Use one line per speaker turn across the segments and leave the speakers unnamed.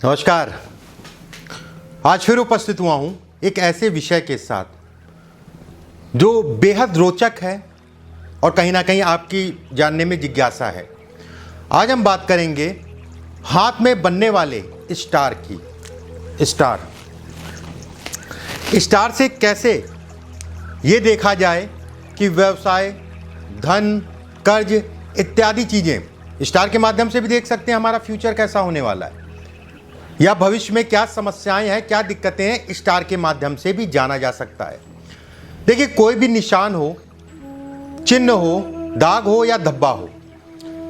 नमस्कार। आज फिर उपस्थित हुआ हूं एक ऐसे विषय के साथ जो बेहद रोचक है और कहीं ना कहीं आपकी जानने में जिज्ञासा है। आज हम बात करेंगे हाथ में बनने वाले स्टार की। स्टार से कैसे ये देखा जाए कि व्यवसाय, धन, कर्ज इत्यादि चीज़ें स्टार के माध्यम से भी देख सकते हैं हमारा फ्यूचर कैसा होने वाला है, या भविष्य में क्या समस्याएं हैं, क्या दिक्कतें हैं, स्टार के माध्यम से भी जाना जा सकता है। देखिए, कोई भी निशान हो, चिन्ह हो, दाग हो या धब्बा हो,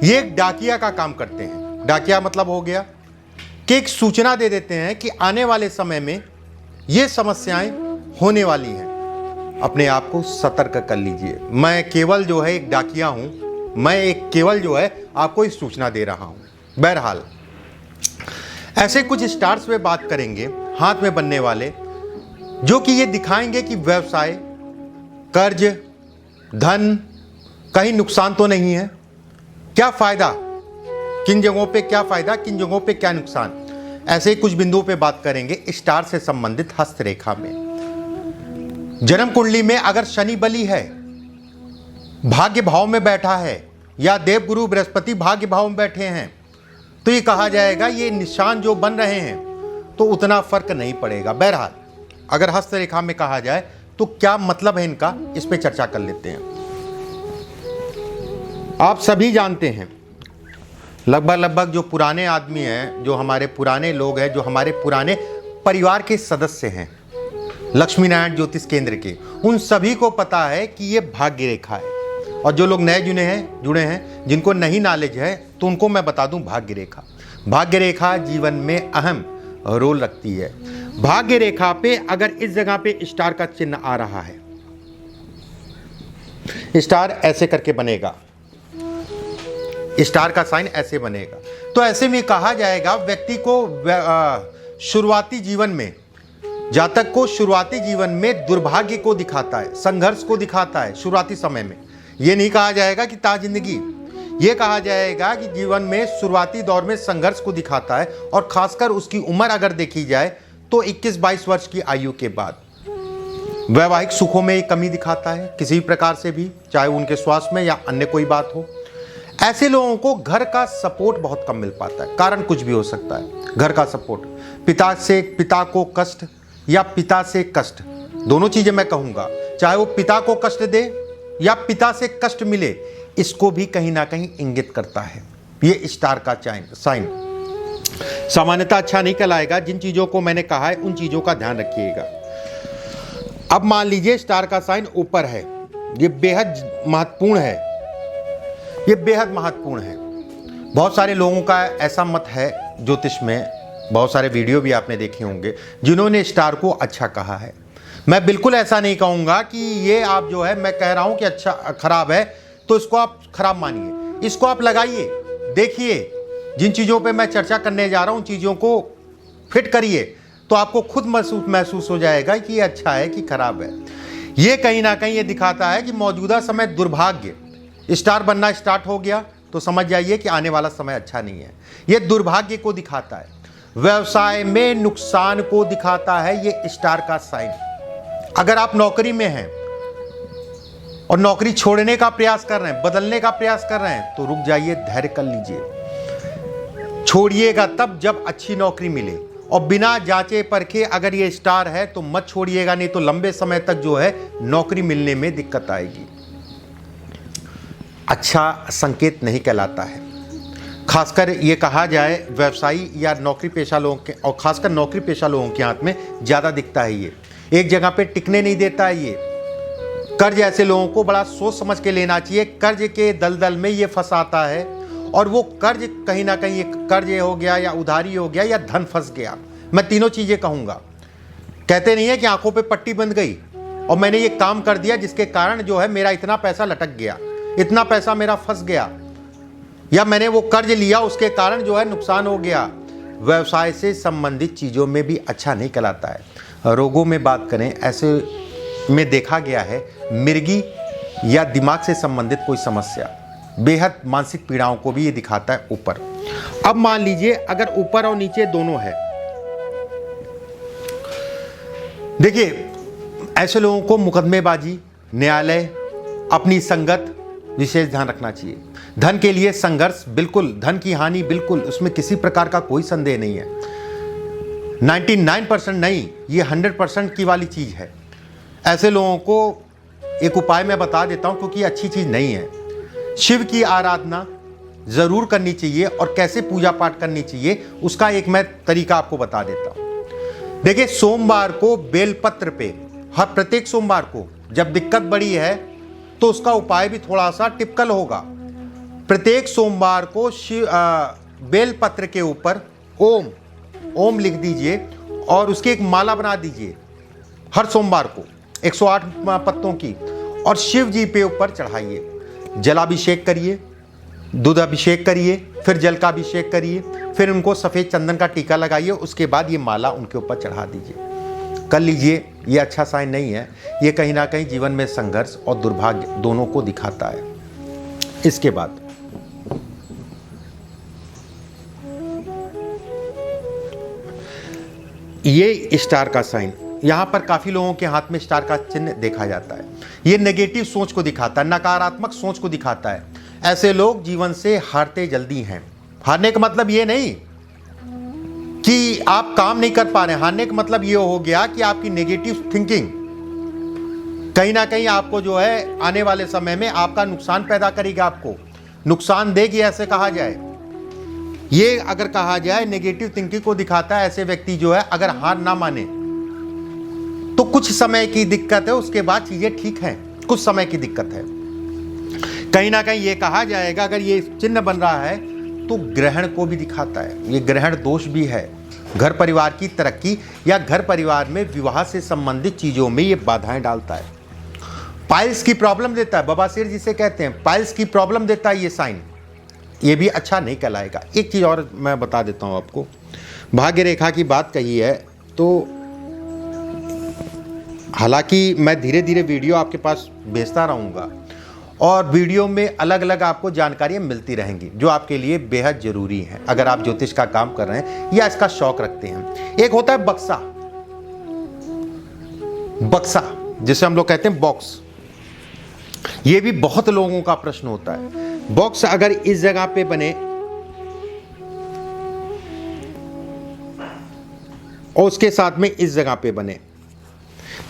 ये एक डाकिया का काम करते हैं। डाकिया मतलब हो गया कि एक सूचना दे देते हैं कि आने वाले समय में ये समस्याएं होने वाली हैं, अपने आप को सतर्क कर लीजिए। मैं केवल जो है एक डाकिया हूं, मैं एक केवल जो है आपको इस सूचना दे रहा हूं। बहरहाल, ऐसे कुछ स्टार्स पे बात करेंगे हाथ में बनने वाले, जो कि ये दिखाएंगे कि व्यवसाय, कर्ज, धन, कहीं नुकसान तो नहीं है, क्या फायदा, किन जगहों पे क्या फायदा, किन जगहों पे क्या नुकसान। ऐसे ही कुछ बिंदुओं पे बात करेंगे स्टार से संबंधित हस्तरेखा में। जन्म कुंडली में अगर शनि बली है, भाग्य भाव में बैठा है, या देवगुरु बृहस्पति भाग्य भाव में बैठे हैं, तो ये कहा जाएगा ये निशान जो बन रहे हैं तो उतना फर्क नहीं पड़ेगा। बहरहाल, अगर हस्तरेखा में कहा जाए तो क्या मतलब है इनका, इस पे चर्चा कर लेते हैं। आप सभी जानते हैं, लगभग जो पुराने आदमी हैं, जो हमारे पुराने लोग हैं, जो हमारे पुराने परिवार के सदस्य हैं, लक्ष्मी नारायण ज्योतिष केंद्र के, उन सभी को पता है कि ये भाग्य रेखा है। और जो लोग नए जुड़े हैं, जिनको नहीं नॉलेज है, तो उनको मैं बता दूं, भाग्य रेखा जीवन में अहम रोल रखती है। भाग्य रेखा पे अगर इस जगह पे स्टार का चिन्ह आ रहा है, स्टार ऐसे करके बनेगा, स्टार का साइन ऐसे बनेगा, तो ऐसे में कहा जाएगा व्यक्ति को शुरुआती जीवन में, जातक को शुरुआती जीवन में दुर्भाग्य को दिखाता है, संघर्ष को दिखाता है। शुरुआती समय में ये नहीं कहा जाएगा कि ता जिंदगी, ये कहा जाएगा कि जीवन में शुरुआती दौर में संघर्ष को दिखाता है। और खासकर उसकी उम्र अगर देखी जाए तो 21-22 वर्ष की आयु के बाद वैवाहिक सुखों में कमी दिखाता है किसी भी प्रकार से भी, चाहे उनके स्वास्थ्य में या अन्य कोई बात हो। ऐसे लोगों को घर का सपोर्ट बहुत कम मिल पाता है। कारण कुछ भी हो सकता है। घर का सपोर्ट, पिता को कष्ट या पिता से कष्ट, दोनों चीजें मैं कहूंगा, चाहे वो पिता को कष्ट दे या पिता से कष्ट मिले, इसको भी कहीं ना कहीं इंगित करता है ये स्टार का साइन। सामान्यतः अच्छा नहीं कहलाएगा। जिन चीजों को मैंने कहा है उन चीजों का ध्यान रखिएगा। अब मान लीजिए स्टार का साइन ऊपर है, ये बेहद महत्वपूर्ण है, ये बेहद महत्वपूर्ण है। बहुत सारे लोगों का ऐसा मत है ज्योतिष में, बहुत सारे वीडियो भी आपने देखे होंगे जिन्होंने स्टार को अच्छा कहा है। मैं बिल्कुल ऐसा नहीं कहूँगा कि ये आप जो है, मैं कह रहा हूँ कि अच्छा खराब है तो इसको आप खराब मानिए, इसको आप लगाइए, देखिए। जिन चीज़ों पे मैं चर्चा करने जा रहा हूँ, चीज़ों को फिट करिए, तो आपको खुद महसूस हो जाएगा कि ये अच्छा है कि खराब है। ये कहीं ना कहीं ये दिखाता है कि मौजूदा समय दुर्भाग्य, स्टार बनना स्टार्ट हो गया तो समझ जाइए कि आने वाला समय अच्छा नहीं है। ये दुर्भाग्य को दिखाता है, व्यवसाय में नुकसान को दिखाता है ये स्टार का साइन। अगर आप नौकरी में हैं और नौकरी छोड़ने का प्रयास कर रहे हैं, बदलने का प्रयास कर रहे हैं, तो रुक जाइए, धैर्य कर लीजिए। छोड़िएगा तब जब अच्छी नौकरी मिले, और बिना जांचे परखे अगर ये स्टार है तो मत छोड़िएगा, नहीं तो लंबे समय तक जो है नौकरी मिलने में दिक्कत आएगी। अच्छा संकेत नहीं कहलाता है। खासकर ये कहा जाए व्यवसायी या नौकरी पेशा लोगों के, और खासकर नौकरी पेशा लोगों के हाथ में ज़्यादा दिखता है। ये एक जगह पे टिकने नहीं देता है। ये कर्ज ऐसे लोगों को बड़ा सोच समझ के लेना चाहिए। कर्ज के दलदल में ये फंसाता है, और वो कर्ज कहीं ना कहीं कर्ज हो गया या उधारी हो गया या धन फंस गया। मैं तीनों चीज़ें कहूँगा। कहते नहीं है कि आंखों पे पट्टी बंध गई और मैंने ये काम कर दिया जिसके कारण जो है मेरा इतना पैसा लटक गया, इतना पैसा मेरा फंस गया, या मैंने वो कर्ज लिया उसके कारण जो है नुकसान हो गया। व्यवसाय से संबंधित चीज़ों में भी अच्छा नहीं कहलाता है। रोगों में बात करें, ऐसे में देखा गया है मिर्गी या दिमाग से संबंधित कोई समस्या, बेहद मानसिक पीड़ाओं को भी ये दिखाता है ऊपर। अब मान लीजिए अगर ऊपर और नीचे दोनों है, देखिए ऐसे लोगों को मुकदमेबाजी, न्यायालय, अपनी संगत विशेष ध्यान रखना चाहिए। धन के लिए संघर्ष, बिल्कुल धन की हानि, बिल्कुल उसमें किसी प्रकार का कोई संदेह नहीं है। 99% नहीं, ये 100% की वाली चीज़ है। ऐसे लोगों को एक उपाय मैं बता देता हूँ क्योंकि अच्छी चीज़ नहीं है। शिव की आराधना ज़रूर करनी चाहिए और कैसे पूजा पाठ करनी चाहिए उसका एक मैं तरीका आपको बता देता हूँ। देखिए सोमवार को बेलपत्र पे, हर प्रत्येक सोमवार को जब दिक्कत बड़ी है तो उसका उपाय भी थोड़ा सा टिपिकल होगा। प्रत्येक सोमवार को बेलपत्र के ऊपर ओम लिख दीजिए और उसकी एक माला बना दीजिए हर सोमवार को 108 पत्तों की, और शिव जी पे ऊपर चढ़ाइए। जलाभिषेक करिए, दूध अभिषेक करिए, फिर जल का अभिषेक करिए, फिर उनको सफ़ेद चंदन का टीका लगाइए, उसके बाद ये माला उनके ऊपर चढ़ा दीजिए। कर लीजिए, ये अच्छा साइन नहीं है, ये कहीं ना कहीं जीवन में संघर्ष और दुर्भाग्य दोनों को दिखाता है। इसके बाद ये स्टार का साइन, यहाँ पर काफ़ी लोगों के हाथ में स्टार का चिन्ह देखा जाता है। ये नेगेटिव सोच को दिखाता है, नकारात्मक सोच को दिखाता है। ऐसे लोग जीवन से हारते जल्दी हैं। हारने का मतलब ये नहीं कि आप काम नहीं कर पा रहे हैं, हारने का मतलब ये हो गया कि आपकी नेगेटिव थिंकिंग कहीं ना कहीं आपको जो है आने वाले समय में आपका नुकसान पैदा करेगी, आपको नुकसान देगी, ऐसे कहा जाए। ये अगर कहा जाए नेगेटिव थिंकिंग को दिखाता है। ऐसे व्यक्ति जो है अगर हार ना माने तो कुछ समय की दिक्कत है, उसके बाद चीजें ठीक हैं, कुछ समय की दिक्कत है। कहीं ना कहीं ये कहा जाएगा अगर ये चिन्ह बन रहा है तो ग्रहण को भी दिखाता है। ये ग्रहण दोष भी है। घर परिवार की तरक्की या घर परिवार में विवाह से संबंधित चीजों में ये बाधाएं डालता है। पाइल्स की प्रॉब्लम देता है, बवासीर जिसे कहते हैं, पाइल्स की प्रॉब्लम देता है ये साइन। ये भी अच्छा नहीं कहलाएगा। एक चीज़ और मैं बता देता हूँ आपको, भाग्य रेखा की बात कही है तो हालांकि मैं धीरे धीरे वीडियो आपके पास भेजता रहूँगा और वीडियो में अलग अलग आपको जानकारियाँ मिलती रहेंगी जो आपके लिए बेहद ज़रूरी हैं अगर आप ज्योतिष का काम कर रहे हैं या इसका शौक रखते हैं। एक होता है बक्सा, बक्सा जिसे हम लोग कहते हैं बॉक्स। ये भी बहुत लोगों का प्रश्न होता है। बॉक्स अगर इस जगह पे बने और उसके साथ में इस जगह पे बने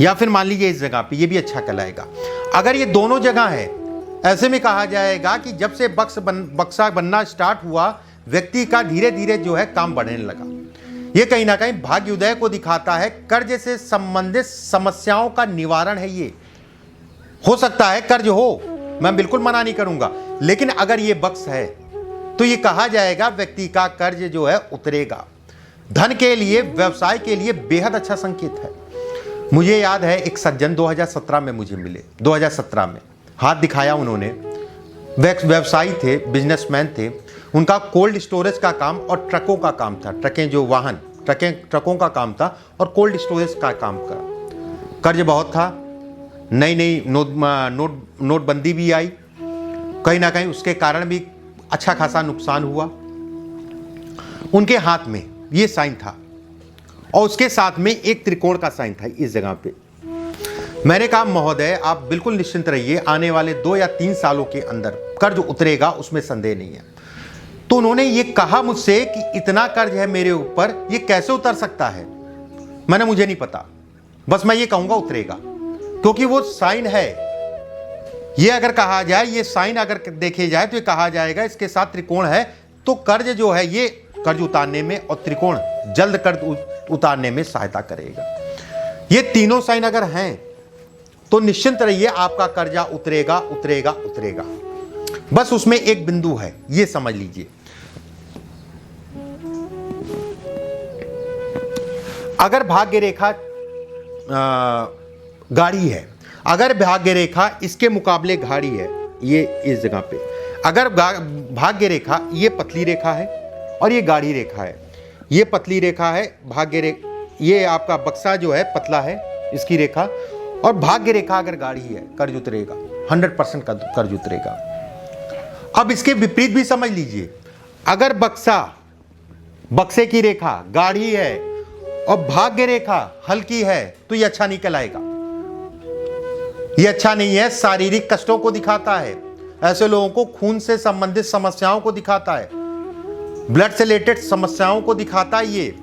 या फिर मान लीजिए इस जगह पे, ये भी अच्छा कहलाएगा। अगर ये दोनों जगह है, ऐसे में कहा जाएगा कि जब से बक्सा बनना स्टार्ट हुआ व्यक्ति का धीरे धीरे जो है काम बढ़ने लगा। ये कहीं ना कहीं भाग्य उदय को दिखाता है। कर्ज से संबंधित समस्याओं का निवारण है। ये हो सकता है कर्ज हो, मैं बिल्कुल मना नहीं करूंगा, लेकिन अगर ये बक्स है तो ये कहा जाएगा व्यक्ति का कर्ज जो है उतरेगा। धन के लिए, व्यवसाय के लिए बेहद अच्छा संकेत है। मुझे याद है एक सज्जन 2017 में मुझे मिले, 2017 में हाथ दिखाया उन्होंने। व्यवसायी थे, बिजनेसमैन थे। उनका कोल्ड स्टोरेज का काम और ट्रकों का काम था, ट्रकें जो वाहन ट्रकों का काम था और कोल्ड स्टोरेज का काम का। कर्ज बहुत था, नई नई नोटबंदी भी आई, कहीं ना कहीं उसके कारण भी अच्छा खासा नुकसान हुआ। उनके हाथ में ये साइन था और उसके साथ में एक त्रिकोण का साइन था इस जगह पे। मैंने कहा महोदय आप बिल्कुल निश्चिंत रहिए, आने वाले 2 या 3 सालों के अंदर कर्ज उतरेगा, उसमें संदेह नहीं है। तो उन्होंने ये कहा मुझसे कि इतना कर्ज है मेरे ऊपर, ये कैसे उतर सकता है। मैंने मुझे नहीं पता, बस मैं ये कहूंगा उतरेगा, क्योंकि वो साइन है। ये अगर कहा जाए, ये साइन अगर देखे जाए तो ये कहा जाएगा इसके साथ त्रिकोण है, तो कर्ज जो है ये कर्ज उतारने में और त्रिकोण जल्द कर्ज उतारने में सहायता करेगा। ये तीनों साइन अगर हैं तो निश्चिंत रहिए आपका कर्जा उतरेगा उतरेगा उतरेगा। बस उसमें एक बिंदु है, ये समझ लीजिए। अगर भाग्य रेखा गाढ़ी है, अगर भाग्य रेखा इसके मुकाबले गाढ़ी है, ये इस जगह पे, अगर भाग्य रेखा ये पतली रेखा है और ये गाढ़ी रेखा है, ये पतली रेखा है भाग्य रेखा, ये आपका बक्सा जो है पतला है इसकी रेखा, और भाग्य रेखा अगर गाढ़ी है कर्ज उतरेगा, 100% का कर्ज उतरेगा। अब इसके विपरीत भी समझ लीजिए, अगर बक्से की रेखा गाढ़ी है और भाग्य रेखा हल्की है तो ये अच्छा नहीं कहलाएगा। ये अच्छा नहीं है, शारीरिक कष्टों को दिखाता है, ऐसे लोगों को खून से संबंधित समस्याओं को दिखाता है, ब्लड से रिलेटेड समस्याओं को दिखाता है। ये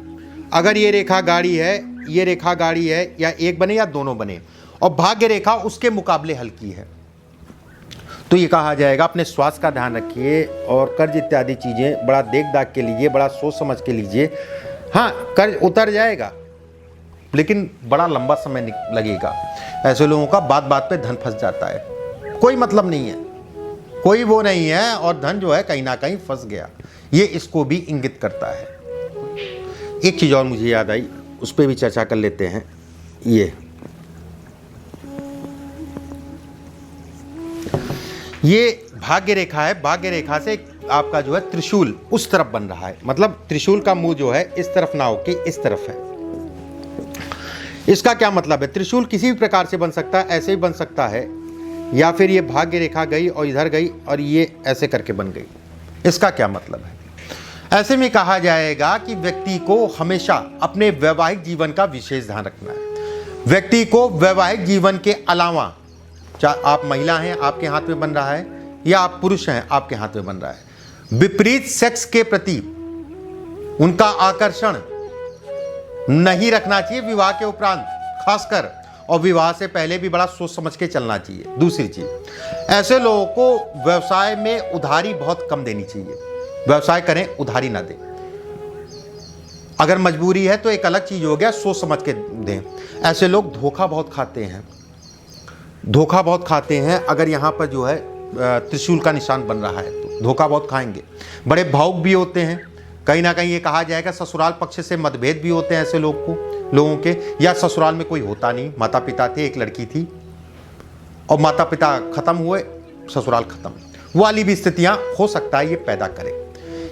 अगर ये रेखा गाढ़ी है, ये रेखा गाढ़ी है, या एक बने या दोनों बने, और भाग्य रेखा उसके मुकाबले हल्की है, तो ये कहा जाएगा अपने स्वास्थ्य का ध्यान रखिए और कर्ज इत्यादि चीज़ें बड़ा देख दाख के लीजिए, बड़ा सोच समझ के लीजिए। हाँ, कर्ज उतर जाएगा लेकिन बड़ा लंबा समय लगेगा। ऐसे लोगों का बात बात पे धन फंस जाता है, कोई मतलब नहीं है, कोई वो नहीं है, और धन जो है कहीं ना कहीं फंस गया, ये इसको भी इंगित करता है। एक चीज़ और मुझे याद आई, उस पर भी चर्चा कर लेते हैं। ये भाग्य रेखा है, भाग्य रेखा से आपका जो है त्रिशूल उस तरफ बन रहा है, मतलब त्रिशूल का मुंह जो है इस तरफ ना होके इस तरफ है। इसका क्या मतलब है? त्रिशूल किसी भी प्रकार से बन सकता है, ऐसे ही बन सकता है, या फिर ये भाग्य रेखा गई और इधर गई और ये ऐसे करके बन गई। इसका क्या मतलब है? ऐसे में कहा जाएगा कि व्यक्ति को हमेशा अपने वैवाहिक जीवन का विशेष ध्यान रखना है। व्यक्ति को वैवाहिक जीवन के अलावा, चाहे आप महिला हैं आपके हाथ में बन रहा है, या आप पुरुष हैं आपके हाथ में बन रहा है, विपरीत सेक्स के प्रति उनका आकर्षण नहीं रखना चाहिए विवाह के उपरांत खासकर, और विवाह से पहले भी बड़ा सोच समझ के चलना चाहिए। दूसरी चीज, ऐसे लोगों को व्यवसाय में उधारी बहुत कम देनी चाहिए। व्यवसाय करें, उधारी ना दें। अगर मजबूरी है तो एक अलग चीज हो गया, सोच समझ के दें। ऐसे लोग धोखा बहुत खाते हैं, धोखा बहुत खाते हैं। अगर यहाँ पर जो है त्रिशूल का निशान बन रहा है तो धोखा बहुत खाएंगे। बड़े भावुक भी होते हैं, कहीं ना कहीं ये कहा जाएगा ससुराल पक्ष से मतभेद भी होते हैं ऐसे लोगों के, या ससुराल में कोई होता नहीं, माता पिता थे, एक लड़की थी और माता पिता खत्म हुए, ससुराल खत्म, वो वाली भी स्थितियां हो सकता है ये पैदा करे।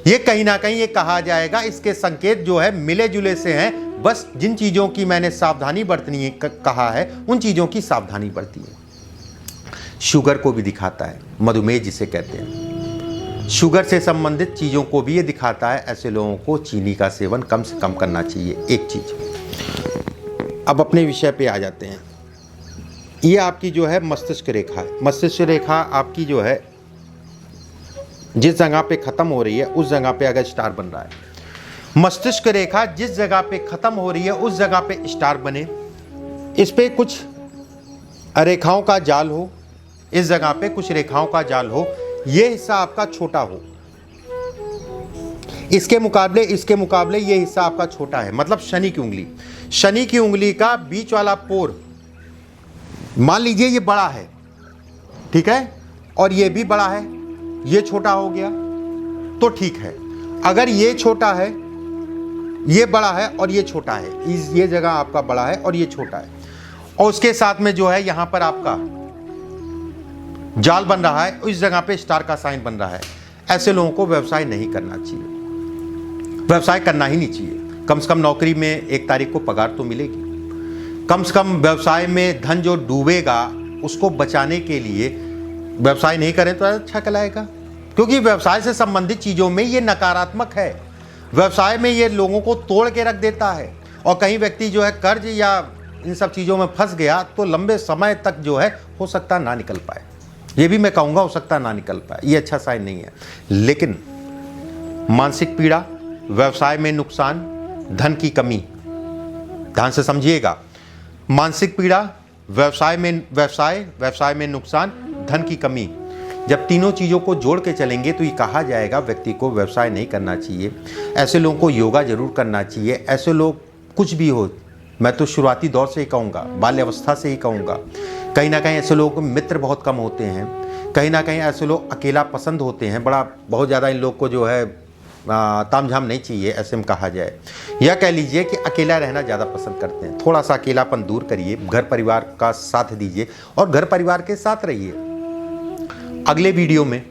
ये कहीं ना कहीं ये कहा जाएगा, इसके संकेत जो है मिले जुले से हैं। बस जिन चीज़ों की मैंने सावधानी बरतनी है कहा है, उन चीज़ों की सावधानी बरतिए। शुगर को भी दिखाता है, मधुमेह जिसे कहते हैं, शुगर से संबंधित चीज़ों को भी ये दिखाता है। ऐसे लोगों को चीनी का सेवन कम से कम करना चाहिए। एक चीज़। अब अपने विषय पे आ जाते हैं। ये आपकी जो है मस्तिष्क रेखा है। मस्तिष्क रेखा आपकी जो है जिस जगह पे ख़त्म हो रही है उस जगह पे अगर स्टार बन रहा है, मस्तिष्क रेखा जिस जगह पे ख़त्म हो रही है उस जगह पे स्टार बने, इस पे कुछ रेखाओं का जाल हो, इस जगह पे कुछ रेखाओं का जाल हो, ये हिस्सा आपका छोटा हो, इसके मुकाबले ये हिस्सा आपका छोटा है। मतलब शनि की उंगली का बीच वाला पोर मान लीजिए ये बड़ा है, ठीक है, और ये भी बड़ा है, ये छोटा हो गया तो ठीक है। अगर ये छोटा है, ये बड़ा है और ये छोटा है, ये जगह आपका बड़ा है और ये छोटा है, और उसके साथ में जो है यहां पर आपका जाल बन रहा है, इस जगह पे स्टार का साइन बन रहा है, ऐसे लोगों को व्यवसाय नहीं करना चाहिए। व्यवसाय करना ही नहीं चाहिए। कम से कम नौकरी में 1 तारीख को पगार तो मिलेगी। कम से कम व्यवसाय में धन जो डूबेगा उसको बचाने के लिए व्यवसाय नहीं करें तो अच्छा कहलाएगा, क्योंकि व्यवसाय से संबंधित चीज़ों में ये नकारात्मक है। व्यवसाय में ये लोगों को तोड़ के रख देता है, और कहीं व्यक्ति जो है कर्ज या इन सब चीज़ों में फंस गया तो लंबे समय तक जो है हो सकता ना निकल पाए। ये भी मैं कहूँगा हो सकता ना निकल पाए, ये अच्छा साइन नहीं है। लेकिन मानसिक पीड़ा, व्यवसाय में नुकसान, धन की कमी, ध्यान से समझिएगा। मानसिक पीड़ा, व्यवसाय में नुकसान, धन की कमी, जब तीनों चीज़ों को जोड़ के चलेंगे तो ये कहा जाएगा व्यक्ति को व्यवसाय नहीं करना चाहिए। ऐसे लोगों को योगा जरूर करना चाहिए। ऐसे लोग कुछ भी हो, मैं तो शुरुआती दौर से ही कहूँगा, बाल्यावस्था से ही कहूँगा, कहीं ना कहीं ऐसे लोगों को मित्र बहुत कम होते हैं, कहीं ना कहीं ऐसे लोग अकेला पसंद होते हैं। बहुत ज़्यादा इन लोग को जो है तामझाम नहीं चाहिए, ऐसे में कहा जाए, या कह लीजिए कि अकेला रहना ज़्यादा पसंद करते हैं। थोड़ा सा अकेलापन दूर करिए, घर परिवार का साथ दीजिए और घर परिवार के साथ रहिए। अगले वीडियो में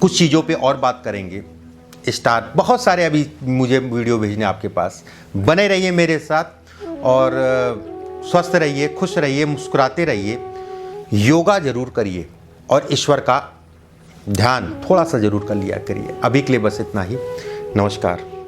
कुछ चीज़ों पे और बात करेंगे। स्टार बहुत सारे अभी मुझे वीडियो भेजने आपके पास, बने रहिए मेरे साथ और स्वस्थ रहिए, खुश रहिए, मुस्कुराते रहिए, योगा जरूर करिए और ईश्वर का ध्यान थोड़ा सा जरूर कर लिया करिए। अभी के लिए बस इतना ही। नमस्कार।